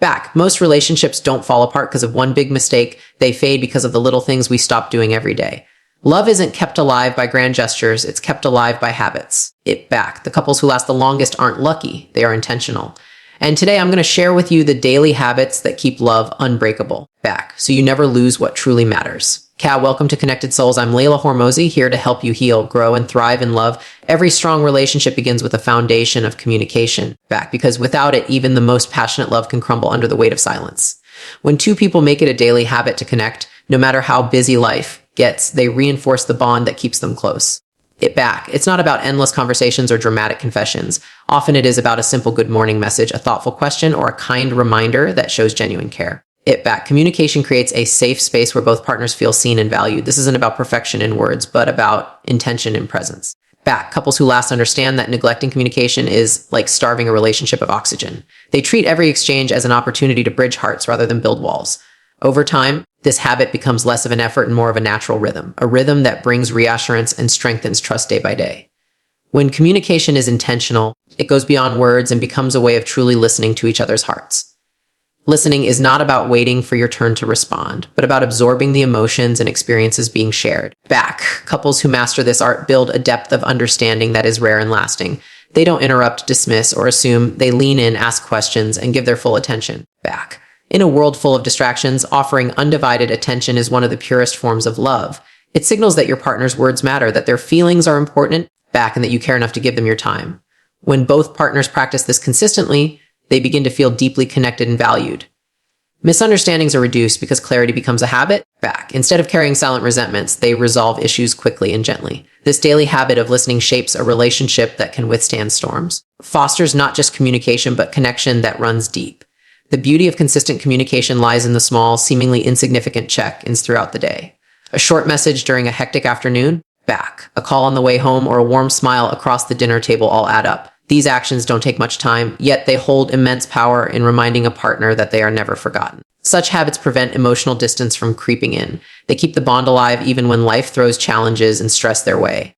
Back. Most relationships don't fall apart because of one big mistake. They fade because of the little things we stop doing every day. Love isn't kept alive by grand gestures. It's kept alive by habits. Back. The couples who last the longest aren't lucky. They are intentional. And today I'm going to share with you the daily habits that keep love unbreakable. Back. So you never lose what truly matters. Welcome to Connected Souls. I'm Leila Hormozi, here to help you heal, grow, and thrive in love. Every strong relationship begins with a foundation of communication. Back. Because without it, even the most passionate love can crumble under the weight of silence. When two people make it a daily habit to connect, no matter how busy life gets, they reinforce the bond that keeps them close. Back. It's not about endless conversations or dramatic confessions. Often it is about a simple good morning message, a thoughtful question, or a kind reminder that shows genuine care. Back. Communication creates a safe space where both partners feel seen and valued. This isn't about perfection in words, but about intention and presence. Back. Couples who last understand that neglecting communication is like starving a relationship of oxygen. They treat every exchange as an opportunity to bridge hearts rather than build walls. Over time, this habit becomes less of an effort and more of a natural rhythm, a rhythm that brings reassurance and strengthens trust day by day. When communication is intentional, it goes beyond words and becomes a way of truly listening to each other's hearts. Listening is not about waiting for your turn to respond, but about absorbing the emotions and experiences being shared. Back. Couples who master this art build a depth of understanding that is rare and lasting. They don't interrupt, dismiss, or assume. They lean in, ask questions, and give their full attention. Back. In a world full of distractions, offering undivided attention is one of the purest forms of love. It signals that your partner's words matter, that their feelings are important, back, and that you care enough to give them your time. When both partners practice this consistently, they begin to feel deeply connected and valued. Misunderstandings are reduced because clarity becomes a habit. Back. Instead of carrying silent resentments, they resolve issues quickly and gently. This daily habit of listening shapes a relationship that can withstand storms. Fosters not just communication, but connection that runs deep. The beauty of consistent communication lies in the small, seemingly insignificant check-ins throughout the day. A short message during a hectic afternoon. Back. A call on the way home or a warm smile across the dinner table all add up. These actions don't take much time, yet they hold immense power in reminding a partner that they are never forgotten. Such habits prevent emotional distance from creeping in. They keep the bond alive even when life throws challenges and stress their way.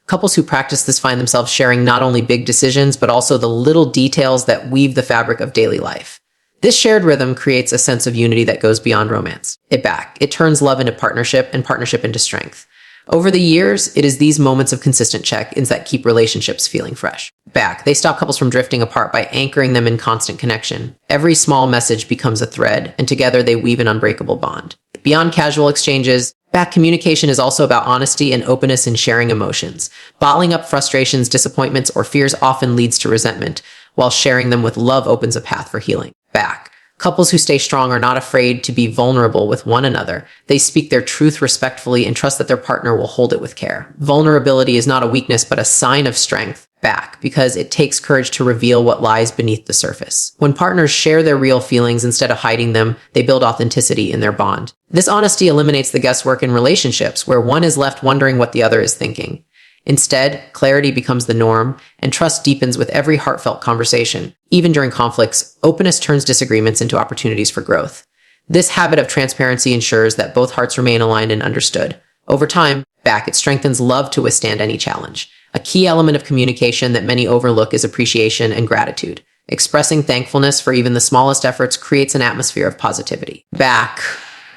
Couples who practice this find themselves sharing not only big decisions, but also the little details that weave the fabric of daily life. This shared rhythm creates a sense of unity that goes beyond romance. Back. It turns love into partnership and partnership into strength. Over the years, it is these moments of consistent check-ins that keep relationships feeling fresh. Back. They stop couples from drifting apart by anchoring them in constant connection. Every small message becomes a thread, and together they weave an unbreakable bond. Beyond casual exchanges, back communication is also about honesty and openness in sharing emotions. Bottling up frustrations, disappointments, or fears often leads to resentment, while sharing them with love opens a path for healing. Back. Couples who stay strong are not afraid to be vulnerable with one another. They speak their truth respectfully and trust that their partner will hold it with care. Vulnerability is not a weakness, but a sign of strength. Back, because it takes courage to reveal what lies beneath the surface. When partners share their real feelings instead of hiding them, they build authenticity in their bond. This honesty eliminates the guesswork in relationships, where one is left wondering what the other is thinking. Instead, clarity becomes the norm, and trust deepens with every heartfelt conversation. Even during conflicts, openness turns disagreements into opportunities for growth. This habit of transparency ensures that both hearts remain aligned and understood. Over time, back, it strengthens love to withstand any challenge. A key element of communication that many overlook is appreciation and gratitude. Expressing thankfulness for even the smallest efforts creates an atmosphere of positivity. Back.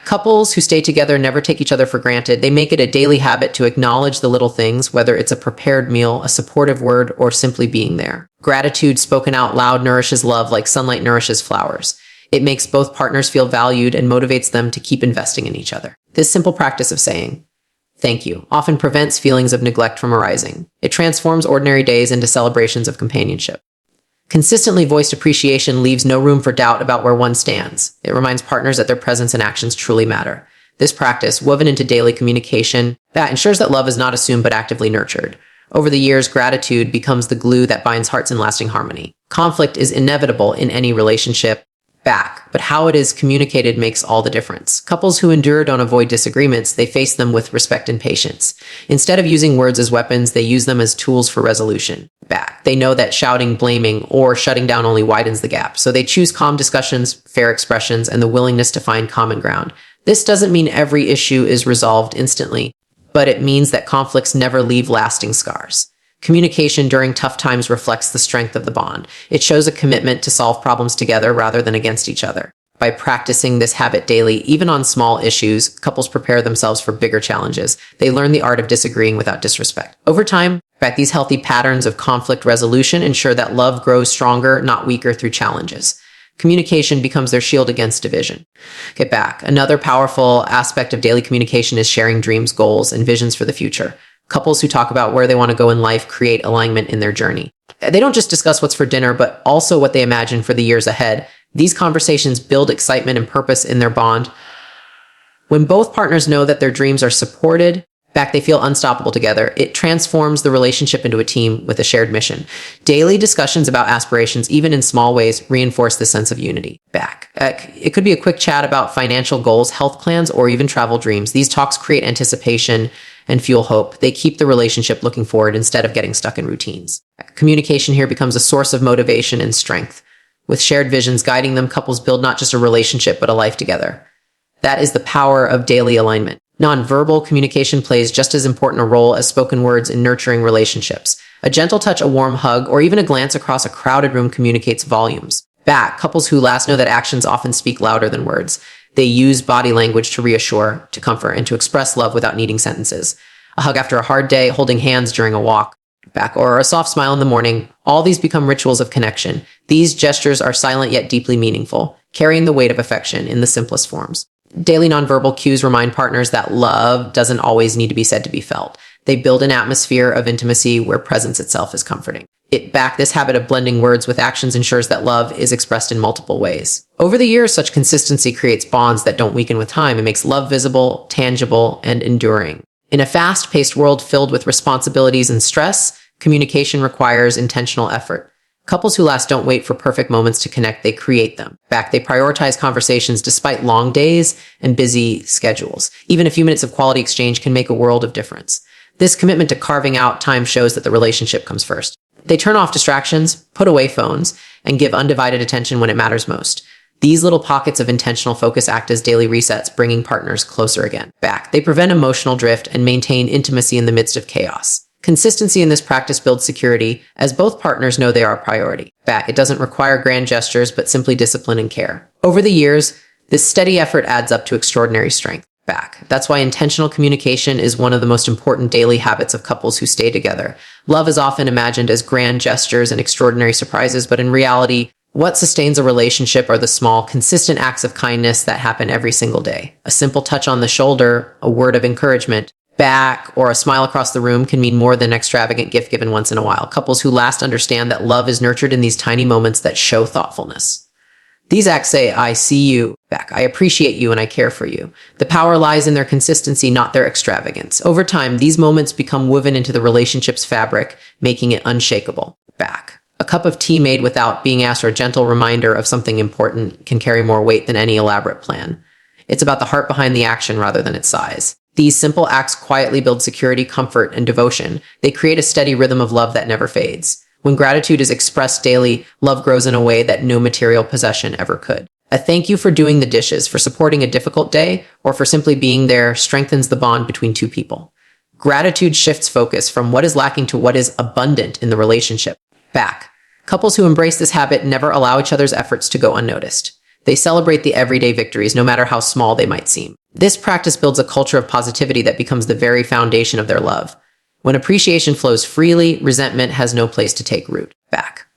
Couples who stay together never take each other for granted. They make it a daily habit to acknowledge the little things, whether it's a prepared meal, a supportive word, or simply being there. Gratitude spoken out loud nourishes love like sunlight nourishes flowers. It makes both partners feel valued and motivates them to keep investing in each other. This simple practice of saying, "Thank you," often prevents feelings of neglect from arising. It transforms ordinary days into celebrations of companionship. Consistently voiced appreciation leaves no room for doubt about where one stands. It reminds partners that their presence and actions truly matter. This practice, woven into daily communication, that ensures that love is not assumed but actively nurtured. Over the years, gratitude becomes the glue that binds hearts in lasting harmony. Conflict is inevitable in any relationship. Back, but how it is communicated makes all the difference. Couples who endure don't avoid disagreements, they face them with respect and patience. Instead of using words as weapons, they use them as tools for resolution. Back. They know that shouting, blaming, or shutting down only widens the gap, so they choose calm discussions, fair expressions, and the willingness to find common ground. This doesn't mean every issue is resolved instantly, but it means that conflicts never leave lasting scars. Communication during tough times reflects the strength of the bond. It shows a commitment to solve problems together rather than against each other. By practicing this habit daily, even on small issues, couples prepare themselves for bigger challenges. They learn the art of disagreeing without disrespect. Over time, in fact, these healthy patterns of conflict resolution ensure that love grows stronger, not weaker through challenges. Communication becomes their shield against division. Get back. Another powerful aspect of daily communication is sharing dreams, goals, and visions for the future. Couples who talk about where they want to go in life create alignment in their journey. They don't just discuss what's for dinner, but also what they imagine for the years ahead. These conversations build excitement and purpose in their bond. When both partners know that their dreams are supported, in fact, they feel unstoppable together. It transforms the relationship into a team with a shared mission. Daily discussions about aspirations, even in small ways, reinforce this sense of unity. It could be a quick chat about financial goals, health plans, or even travel dreams. These talks create anticipation and fuel hope. They keep the relationship looking forward instead of getting stuck in routines. Communication here becomes a source of motivation and strength. With shared visions guiding them, couples build not just a relationship, but a life together. That is the power of daily alignment. Nonverbal communication plays just as important a role as spoken words in nurturing relationships. A gentle touch, a warm hug, or even a glance across a crowded room communicates volumes. Couples who last know that actions often speak louder than words. They use body language to reassure, to comfort, and to express love without needing sentences. A hug after a hard day, holding hands during a walk, or a soft smile in the morning. All these become rituals of connection. These gestures are silent yet deeply meaningful, carrying the weight of affection in the simplest forms. Daily nonverbal cues remind partners that love doesn't always need to be said to be felt. They build an atmosphere of intimacy where presence itself is comforting. This habit of blending words with actions ensures that love is expressed in multiple ways. Over the years, such consistency creates bonds that don't weaken with time. It makes love visible, tangible, and enduring. In a fast-paced world filled with responsibilities and stress, communication requires intentional effort. Couples who last don't wait for perfect moments to connect, they create them. They prioritize conversations despite long days and busy schedules. Even a few minutes of quality exchange can make a world of difference. This commitment to carving out time shows that the relationship comes first. They turn off distractions, put away phones, and give undivided attention when it matters most. These little pockets of intentional focus act as daily resets, bringing partners closer again. They prevent emotional drift and maintain intimacy in the midst of chaos. Consistency in this practice builds security, as both partners know they are a priority. It doesn't require grand gestures, but simply discipline and care. Over the years, this steady effort adds up to extraordinary strength. That's why intentional communication is one of the most important daily habits of couples who stay together. Love is often imagined as grand gestures and extraordinary surprises, but in reality, what sustains a relationship are the small, consistent acts of kindness that happen every single day. A simple touch on the shoulder, a word of encouragement, or a smile across the room can mean more than an extravagant gift given once in a while. Couples who last understand that love is nurtured in these tiny moments that show thoughtfulness. These acts say, I see you, I appreciate you, and I care for you. The power lies in their consistency, not their extravagance. Over time, these moments become woven into the relationship's fabric, making it unshakable. A cup of tea made without being asked or a gentle reminder of something important can carry more weight than any elaborate plan. It's about the heart behind the action rather than its size. These simple acts quietly build security, comfort, and devotion. They create a steady rhythm of love that never fades. When gratitude is expressed daily, love grows in a way that no material possession ever could. A thank you for doing the dishes, for supporting a difficult day, or for simply being there strengthens the bond between two people. Gratitude shifts focus from what is lacking to what is abundant in the relationship. Couples who embrace this habit never allow each other's efforts to go unnoticed. They celebrate the everyday victories, no matter how small they might seem. This practice builds a culture of positivity that becomes the very foundation of their love. When appreciation flows freely, resentment has no place to take root.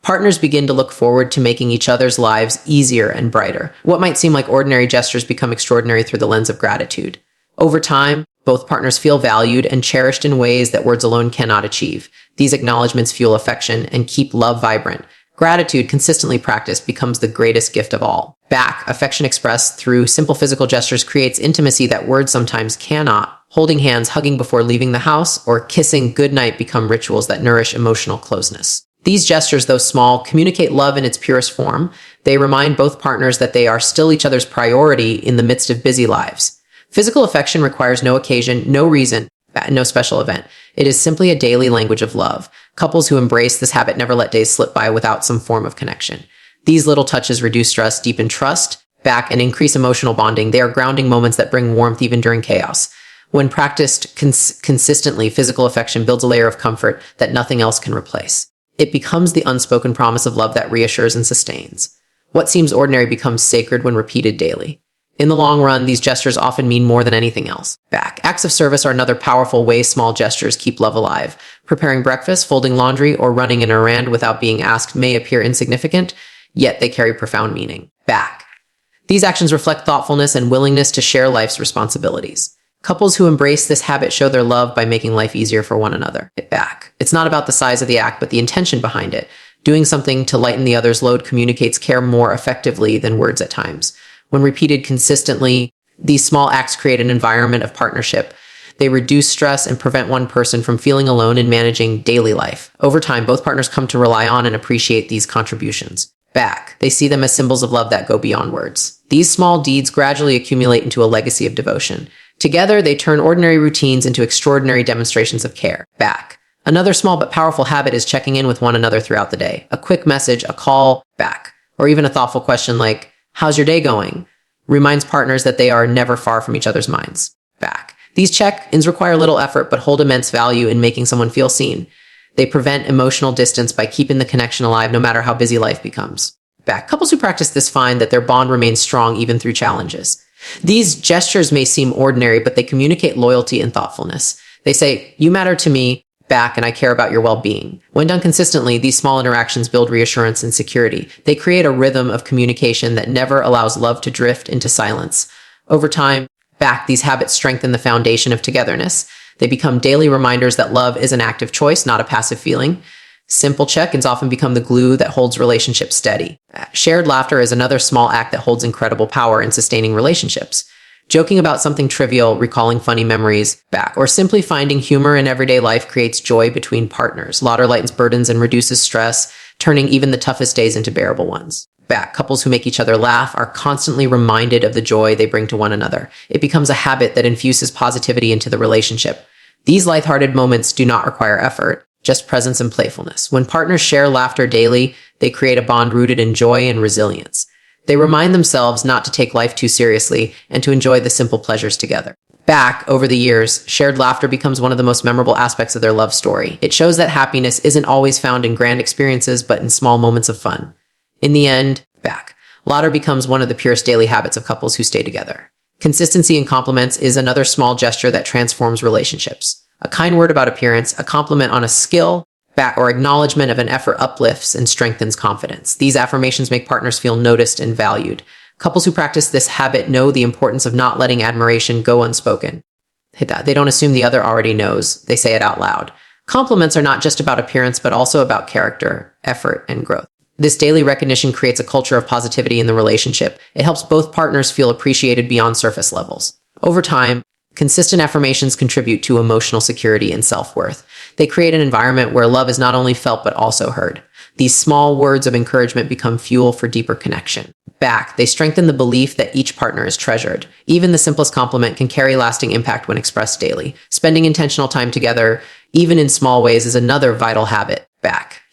Partners begin to look forward to making each other's lives easier and brighter. What might seem like ordinary gestures become extraordinary through the lens of gratitude. Over time, both partners feel valued and cherished in ways that words alone cannot achieve. These acknowledgments fuel affection and keep love vibrant. Gratitude, consistently practiced, becomes the greatest gift of all. Affection expressed through simple physical gestures creates intimacy that words sometimes cannot. Holding hands, hugging before leaving the house, or kissing goodnight become rituals that nourish emotional closeness. These gestures, though small, communicate love in its purest form. They remind both partners that they are still each other's priority in the midst of busy lives. Physical affection requires no occasion, no reason, no special event. It is simply a daily language of love. Couples who embrace this habit never let days slip by without some form of connection. These little touches reduce stress, deepen trust, and increase emotional bonding. They are grounding moments that bring warmth even during chaos. When practiced consistently, physical affection builds a layer of comfort that nothing else can replace. It becomes the unspoken promise of love that reassures and sustains. What seems ordinary becomes sacred when repeated daily. In the long run, these gestures often mean more than anything else. Acts of service are another powerful way small gestures keep love alive. Preparing breakfast, folding laundry, or running an errand without being asked may appear insignificant, yet they carry profound meaning. These actions reflect thoughtfulness and willingness to share life's responsibilities. Couples who embrace this habit show their love by making life easier for one another. It's not about the size of the act, but the intention behind it. Doing something to lighten the other's load communicates care more effectively than words at times. When repeated consistently, these small acts create an environment of partnership. They reduce stress and prevent one person from feeling alone in managing daily life. Over time, both partners come to rely on and appreciate these contributions. They see them as symbols of love that go beyond words. These small deeds gradually accumulate into a legacy of devotion. Together, they turn ordinary routines into extraordinary demonstrations of care. Another small but powerful habit is checking in with one another throughout the day. A quick message, a call back, or even a thoughtful question like, "How's your day going?" reminds partners that they are never far from each other's minds. These check-ins require little effort but hold immense value in making someone feel seen. They prevent emotional distance by keeping the connection alive no matter how busy life becomes. Couples who practice this find that their bond remains strong even through challenges. These gestures may seem ordinary, but they communicate loyalty and thoughtfulness. They say, "You matter to me," and "I care about your well-being." When done consistently, these small interactions build reassurance and security. They create a rhythm of communication that never allows love to drift into silence. Over time, these habits strengthen the foundation of togetherness. They become daily reminders that love is an active choice, not a passive feeling. Simple check-ins often become the glue that holds relationships steady. Shared laughter is another small act that holds incredible power in sustaining relationships. Joking about something trivial, recalling funny memories, or simply finding humor in everyday life creates joy between partners. Laughter lightens burdens and reduces stress, turning even the toughest days into bearable ones. Couples who make each other laugh are constantly reminded of the joy they bring to one another. It becomes a habit that infuses positivity into the relationship. These lighthearted moments do not require effort, just presence and playfulness. When partners share laughter daily, they create a bond rooted in joy and resilience. They remind themselves not to take life too seriously and to enjoy the simple pleasures together. Over the years, shared laughter becomes one of the most memorable aspects of their love story. It shows that happiness isn't always found in grand experiences, but in small moments of fun. In the end, laughter becomes one of the purest daily habits of couples who stay together. Consistency in compliments is another small gesture that transforms relationships. A kind word about appearance, a compliment on a skill, or acknowledgement of an effort uplifts and strengthens confidence. These affirmations make partners feel noticed and valued. Couples who practice this habit know the importance of not letting admiration go unspoken. They don't assume the other already knows. They say it out loud. Compliments are not just about appearance, but also about character, effort, and growth. This daily recognition creates a culture of positivity in the relationship. It helps both partners feel appreciated beyond surface levels. Over time, consistent affirmations contribute to emotional security and self-worth. They create an environment where love is not only felt but also heard. These small words of encouragement become fuel for deeper connection. They strengthen the belief that each partner is treasured. Even the simplest compliment can carry lasting impact when expressed daily. Spending intentional time together, even in small ways, is another vital habit.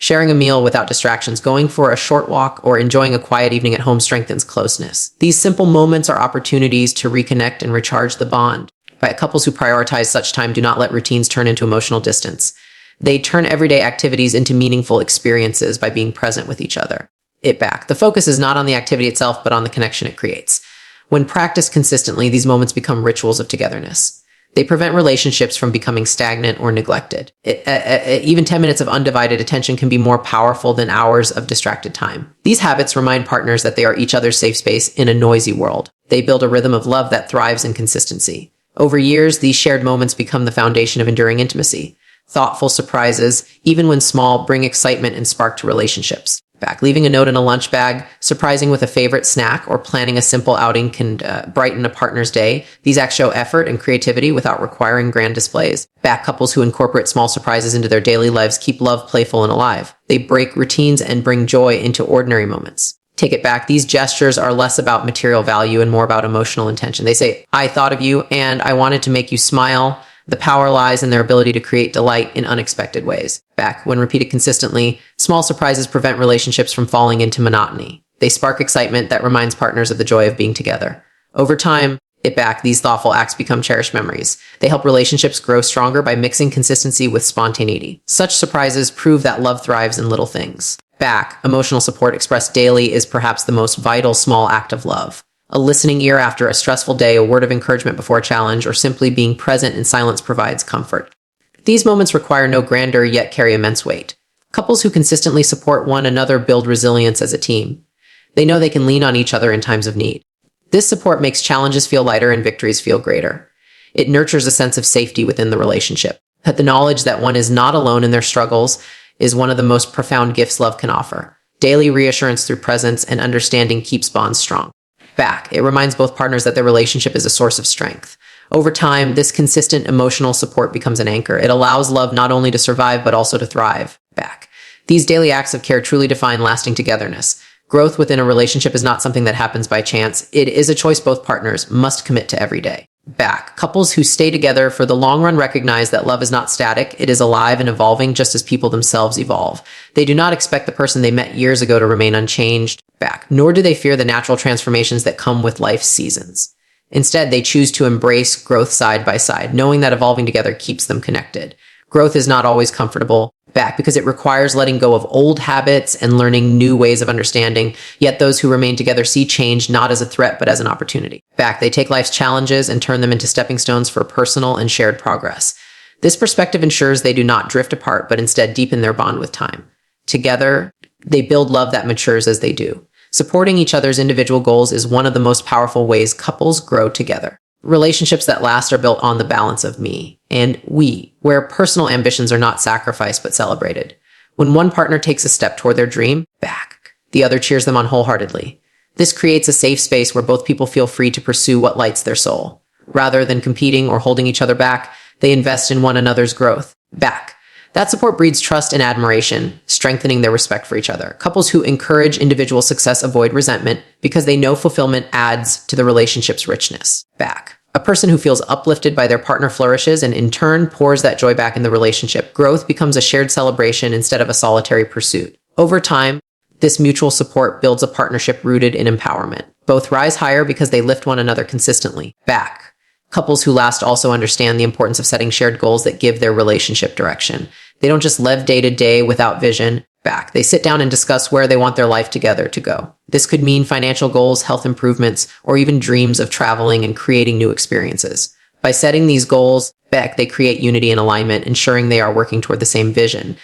Sharing a meal without distractions, going for a short walk, or enjoying a quiet evening at home strengthens closeness. These simple moments are opportunities to reconnect and recharge the bond. Couples who prioritize such time do not let routines turn into emotional distance. They turn everyday activities into meaningful experiences by being present with each other. The focus is not on the activity itself, but on the connection it creates. When practiced consistently, these moments become rituals of togetherness. They prevent relationships from becoming stagnant or neglected. Even 10 minutes of undivided attention can be more powerful than hours of distracted time. These habits remind partners that they are each other's safe space in a noisy world. They build a rhythm of love that thrives in consistency. Over years, these shared moments become the foundation of enduring intimacy. Thoughtful surprises, even when small, bring excitement and spark to relationships. Leaving a note in a lunch bag, surprising with a favorite snack, or planning a simple outing can brighten a partner's day. These acts show effort and creativity without requiring grand displays. Couples who incorporate small surprises into their daily lives keep love playful and alive. They break routines and bring joy into ordinary moments. These gestures are less about material value and more about emotional intention. They say, "I thought of you and I wanted to make you smile." The power lies in their ability to create delight in unexpected ways. When repeated consistently, small surprises prevent relationships from falling into monotony. They spark excitement that reminds partners of the joy of being together. Over time, it back. These thoughtful acts become cherished memories. They help relationships grow stronger by mixing consistency with spontaneity. Such surprises prove that love thrives in little things. Back, emotional support expressed daily is perhaps the most vital small act of love. A listening ear after a stressful day, a word of encouragement before a challenge, or simply being present in silence provides comfort. These moments require no grandeur yet carry immense weight. Couples who consistently support one another build resilience as a team. They know they can lean on each other in times of need. This support makes challenges feel lighter and victories feel greater. It nurtures a sense of safety within the relationship. But the knowledge that one is not alone in their struggles is one of the most profound gifts love can offer. Daily reassurance through presence and understanding keeps bonds strong. Back, it reminds both partners that their relationship is a source of strength. Over time, this consistent emotional support becomes an anchor. It allows love not only to survive, but also to thrive. Back. These daily acts of care truly define lasting togetherness. Growth within a relationship is not something that happens by chance. It is a choice both partners must commit to every day. Back. Couples who stay together for the long run recognize that love is not static. It is alive and evolving just as people themselves evolve. They do not expect the person they met years ago to remain unchanged. Back. Nor do they fear the natural transformations that come with life's seasons. Instead, they choose to embrace growth side by side, knowing that evolving together keeps them connected. Growth is not always comfortable. Back, because it requires letting go of old habits and learning new ways of understanding. Yet those who remain together see change not as a threat, but as an opportunity. Back, they take life's challenges and turn them into stepping stones for personal and shared progress. This perspective ensures they do not drift apart, but instead deepen their bond with time. Together, they build love that matures as they do. Supporting each other's individual goals is one of the most powerful ways couples grow together. Relationships that last are built on the balance of me and we, where personal ambitions are not sacrificed but celebrated. When one partner takes a step toward their dream, back, the other cheers them on wholeheartedly. This creates a safe space where both people feel free to pursue what lights their soul. Rather than competing or holding each other back, they invest in one another's growth. Back. That support breeds trust and admiration, strengthening their respect for each other. Couples who encourage individual success avoid resentment because they know fulfillment adds to the relationship's richness. Back. A person who feels uplifted by their partner flourishes and in turn pours that joy back in the relationship. Growth becomes a shared celebration instead of a solitary pursuit. Over time, this mutual support builds a partnership rooted in empowerment. Both rise higher because they lift one another consistently. Back. Couples who last also understand the importance of setting shared goals that give their relationship direction. They don't just live day to day without vision. Back. They sit down and discuss where they want their life together to go. This could mean financial goals, health improvements, or even dreams of traveling and creating new experiences. By setting these goals, back, they create unity and alignment, ensuring they are working toward the same vision.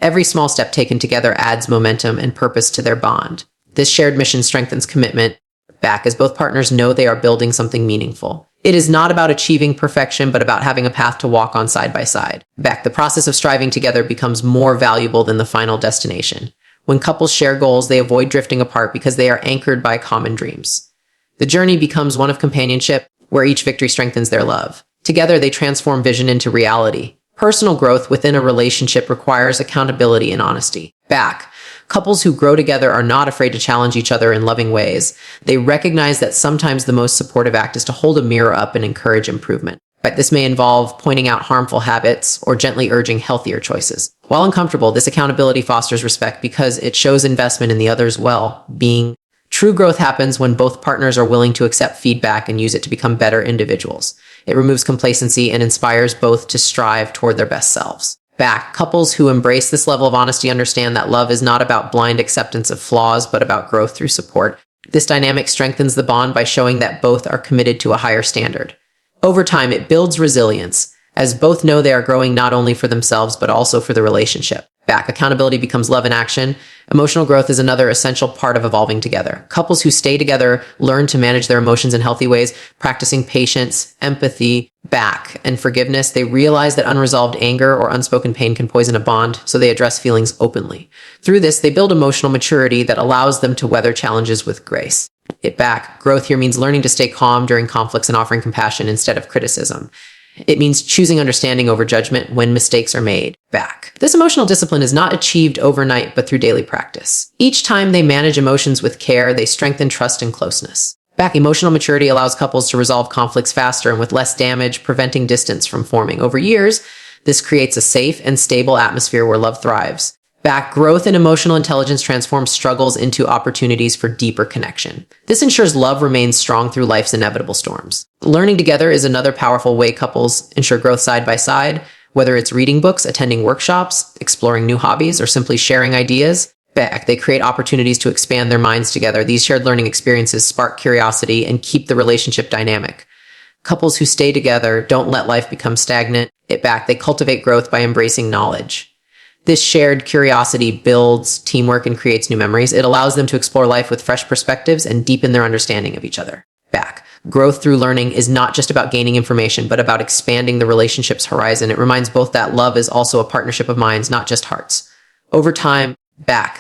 Every small step taken together adds momentum and purpose to their bond. This shared mission strengthens commitment, back, as both partners know they are building something meaningful. It is not about achieving perfection, but about having a path to walk on side by side. Back, the process of striving together becomes more valuable than the final destination. When couples share goals, they avoid drifting apart because they are anchored by common dreams. The journey becomes one of companionship, where each victory strengthens their love. Together, they transform vision into reality. Personal growth within a relationship requires accountability and honesty. Back, couples who grow together are not afraid to challenge each other in loving ways. They recognize that sometimes the most supportive act is to hold a mirror up and encourage improvement. But this may involve pointing out harmful habits or gently urging healthier choices. While uncomfortable, this accountability fosters respect because it shows investment in the other's well-being. True growth happens when both partners are willing to accept feedback and use it to become better individuals. It removes complacency and inspires both to strive toward their best selves. Back, couples who embrace this level of honesty understand that love is not about blind acceptance of flaws, but about growth through support. This dynamic strengthens the bond by showing that both are committed to a higher standard. Over time, it builds resilience, as both know they are growing not only for themselves, but also for the relationship. Back, accountability becomes love in action. Emotional growth is another essential part of evolving together. Couples who stay together learn to manage their emotions in healthy ways, practicing patience, empathy, back, and forgiveness. They realize that unresolved anger or unspoken pain can poison a bond, so they address feelings openly. Through this, they build emotional maturity that allows them to weather challenges with grace. Back, growth here means learning to stay calm during conflicts and offering compassion instead of criticism. It means choosing understanding over judgment when mistakes are made. Back. This emotional discipline is not achieved overnight, but through daily practice. Each time they manage emotions with care, they strengthen trust and closeness. Back, emotional maturity allows couples to resolve conflicts faster and with less damage, preventing distance from forming. Over years, this creates a safe and stable atmosphere where love thrives. Back, growth in emotional intelligence transforms struggles into opportunities for deeper connection. This ensures love remains strong through life's inevitable storms. Learning together is another powerful way couples ensure growth side by side, whether it's reading books, attending workshops, exploring new hobbies, or simply sharing ideas. Back, they create opportunities to expand their minds together. These shared learning experiences spark curiosity and keep the relationship dynamic. Couples who stay together don't let life become stagnant. They cultivate growth by embracing knowledge. This shared curiosity builds teamwork and creates new memories. It allows them to explore life with fresh perspectives and deepen their understanding of each other. Growth through learning is not just about gaining information, but about expanding the relationship's horizon. It reminds both that love is also a partnership of minds, not just hearts. Over time,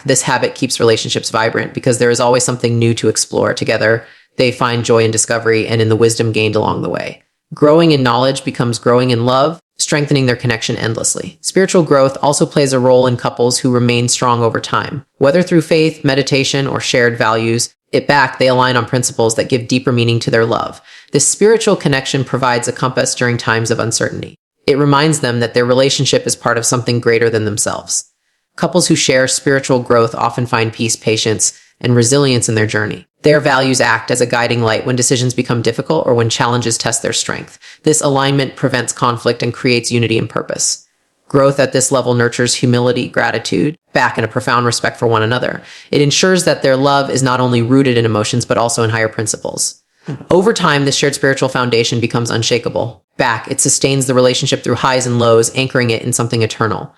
this habit keeps relationships vibrant because there is always something new to explore. Together, they find joy in discovery and in the wisdom gained along the way. Growing in knowledge becomes growing in love, strengthening their connection endlessly. Spiritual growth also plays a role in couples who remain strong over time. Whether through faith, meditation, or shared values, they align on principles that give deeper meaning to their love. This spiritual connection provides a compass during times of uncertainty. It reminds them that their relationship is part of something greater than themselves. Couples who share spiritual growth often find peace, patience, and resilience in their journey. Their values act as a guiding light when decisions become difficult or when challenges test their strength. This alignment prevents conflict and creates unity and purpose. Growth at this level nurtures humility, gratitude, and a profound respect for one another. It ensures that their love is not only rooted in emotions, but also in higher principles. Over time, this shared spiritual foundation becomes unshakable. It sustains the relationship through highs and lows, anchoring it in something eternal.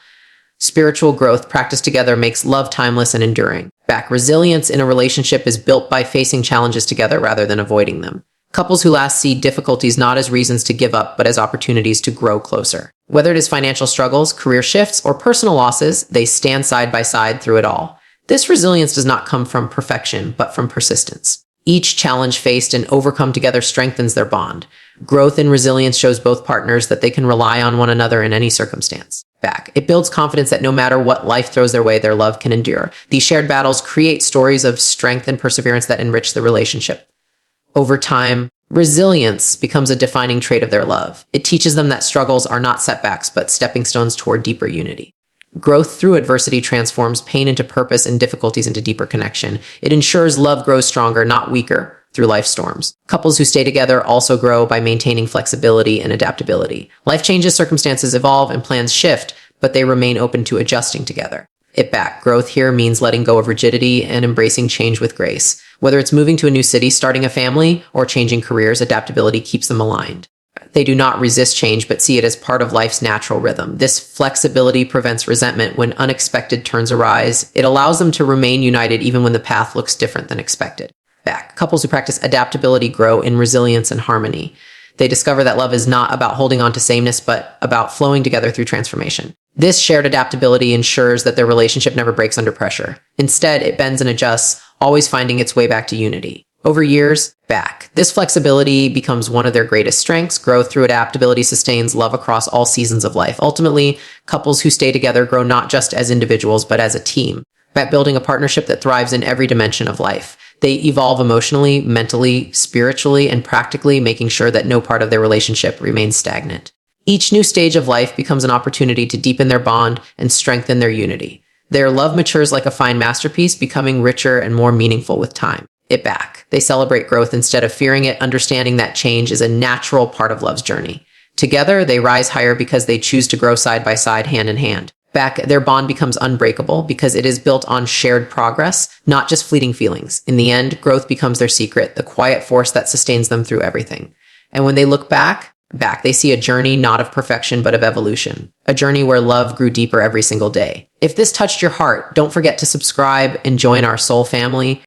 Spiritual growth practiced together makes love timeless and enduring. Resilience in a relationship is built by facing challenges together rather than avoiding them. Couples who last see difficulties not as reasons to give up, but as opportunities to grow closer. Whether it is financial struggles, career shifts, or personal losses, they stand side by side through it all. This resilience does not come from perfection, but from persistence. Each challenge faced and overcome together strengthens their bond. Growth in resilience shows both partners that they can rely on one another in any circumstance. It builds confidence that no matter what life throws their way, their love can endure. These shared battles create stories of strength and perseverance that enrich the relationship. Over time, resilience becomes a defining trait of their love. It teaches them that struggles are not setbacks, but stepping stones toward deeper unity. Growth through adversity transforms pain into purpose and difficulties into deeper connection. It ensures love grows stronger, not weaker, through life storms. Couples who stay together also grow by maintaining flexibility and adaptability. Life changes, circumstances evolve, and plans shift, but they remain open to adjusting together. Growth here means letting go of rigidity and embracing change with grace. Whether it's moving to a new city, starting a family, or changing careers, adaptability keeps them aligned. They do not resist change, but see it as part of life's natural rhythm. This flexibility prevents resentment when unexpected turns arise. It allows them to remain united even when the path looks different than expected. Couples who practice adaptability grow in resilience and harmony. They discover that love is not about holding on to sameness, but about flowing together through transformation. This shared adaptability ensures that their relationship never breaks under pressure. Instead, it bends and adjusts, always finding its way back to unity. Over years, this flexibility becomes one of their greatest strengths. Growth through adaptability sustains love across all seasons of life. Ultimately, couples who stay together grow not just as individuals, but as a team, building a partnership that thrives in every dimension of life. They evolve emotionally, mentally, spiritually, and practically, making sure that no part of their relationship remains stagnant. Each new stage of life becomes an opportunity to deepen their bond and strengthen their unity. Their love matures like a fine masterpiece, becoming richer and more meaningful with time. They celebrate growth instead of fearing it, understanding that change is a natural part of love's journey. Together, they rise higher because they choose to grow side by side, hand in hand. Their bond becomes unbreakable because it is built on shared progress, not just fleeting feelings. In the end, growth becomes their secret, the quiet force that sustains them through everything. And when they look back, they see a journey not of perfection, but of evolution. A journey where love grew deeper every single day. If this touched your heart, don't forget to subscribe and join our soul family.